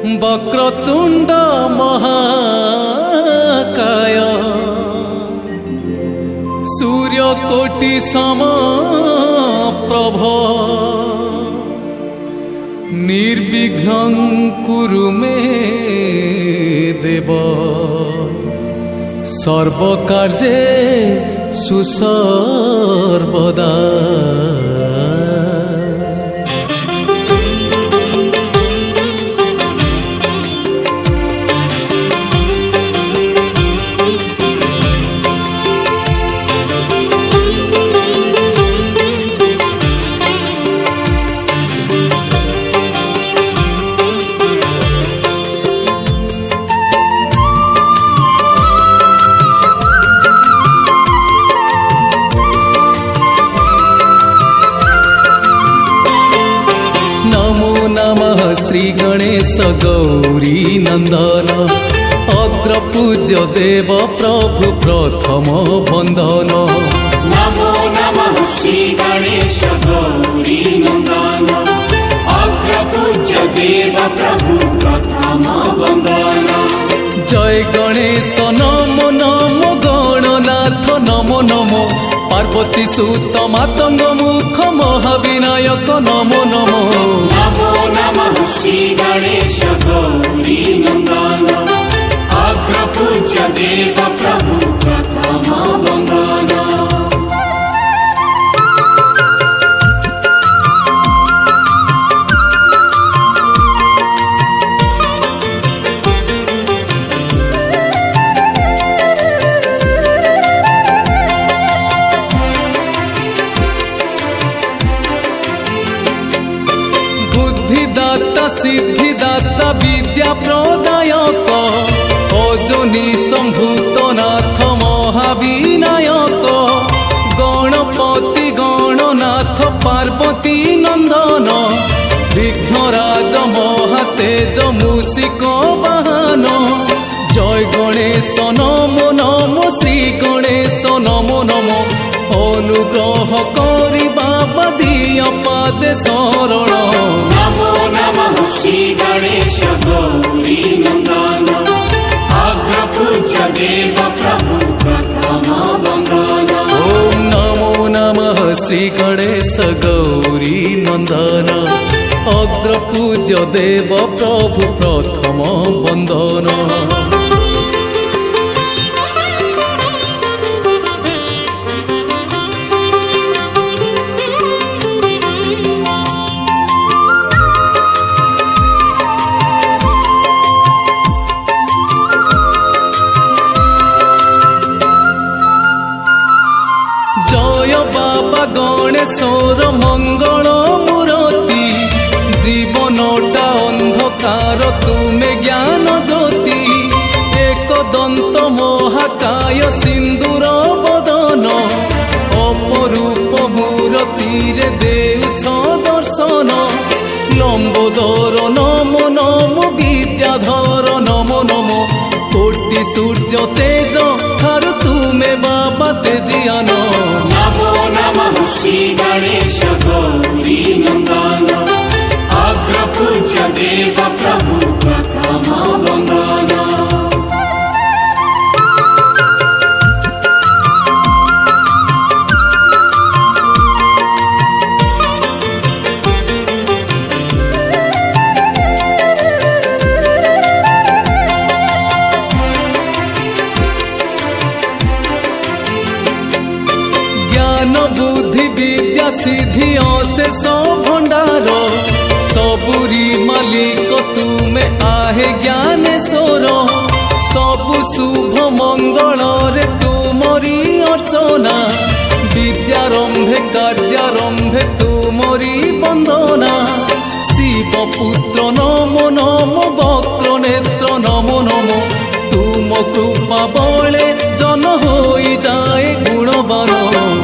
वक्रतुंड महाकाय सूर्यकोटि समप्रभ निर्विघ्नं कुरु मे देव सर्वकार्ये सुसर्वदा। श्री गणेश गौरी नंदन अग्रपूज्य देव प्रभु प्रथम वंदन। नमो नमः श्री गणेश गौरी नंदन अग्रपूज्य देव प्रभु प्रथम वंदन। जय गणेश नमो नमो गणनाथ नमो नमो पार्वती सुत मातंग मुख महाविनायक नमो नमो। नमो नमः श्री गणेश गौरी नंदन अग्रपूज्य देव प्रभु प्रथम वंदन। सिद्धिदाता विद्या प्रदायक अजनी संभूत नाथ महाविनायक गणपति गणनाथ पार्वती नंदन विघ्नराज महातेज मूषिक वाहन। जय गणेश नमो नमो श्री गणेश नमो नमो अनुग्रह करी बाबा दिय पादे शरण। नमो नमः श्री गणेश गौरी नंदन अग्रपूज्य देव प्रभु प्रथम वंदन। ओम नमो नमः श्री गणेश गौरी नंदन अग्रपूज्य देव प्रभु प्रथम वंदन। गणेशर मंगल मूर्ति जीवनटा अंधकार तुमे ज्ञान ज्योति एक दंत महाकाय सिंदूर बदन अपरूप मूर्ति रे देउछ दर्शन। लंबोदर नमो नमो विद्याधर नमो नमो कोटि सूर्य तेज ठारु तुमे बाबा तेजियान। नमो नमः श्री गणेश गौरी नंदन अग्रपूज्य देव प्रभु प्रथम वंदन। बुद्धि विद्या सिद्धि अशेष भंडार सबुरी मालिक तुमे आहे ज्ञानेश्वर। सबु शुभ मंगल रे तुमरी अर्चना विद्यारंभे कार्यारंभे तुमरी वंदना। शिव पुत्र नमो नमो वक्र नेत्र नमो नमो तुम कृपा बले जन होई जाए गुणवान।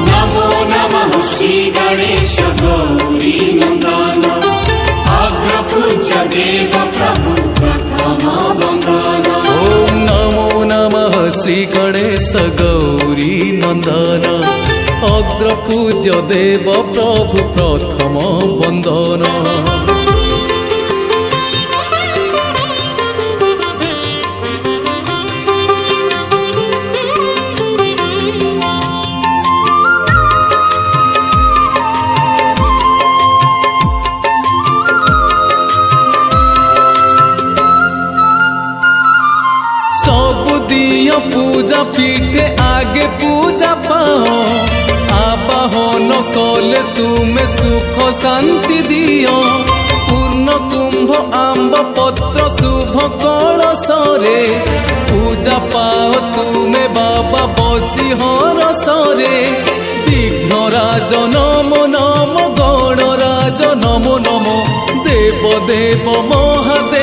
नमो नमः श्री गणेश गौरी नंदन अग्रपूज्य देव प्रभु प्रथम वंदन। ओम नमो नमः श्री गणेश गौरी नंदन अग्रपूज्य देव प्रभु प्रथम वंदन। सकले तुमे सुख शांति दियो पूर्ण कुंभ आंब पत्र शुभ कलशरे पूजा पाओ तुमे बाबा बसी हरसरे विघ्नराज नमो नमो गणराज नमो नमो देव देव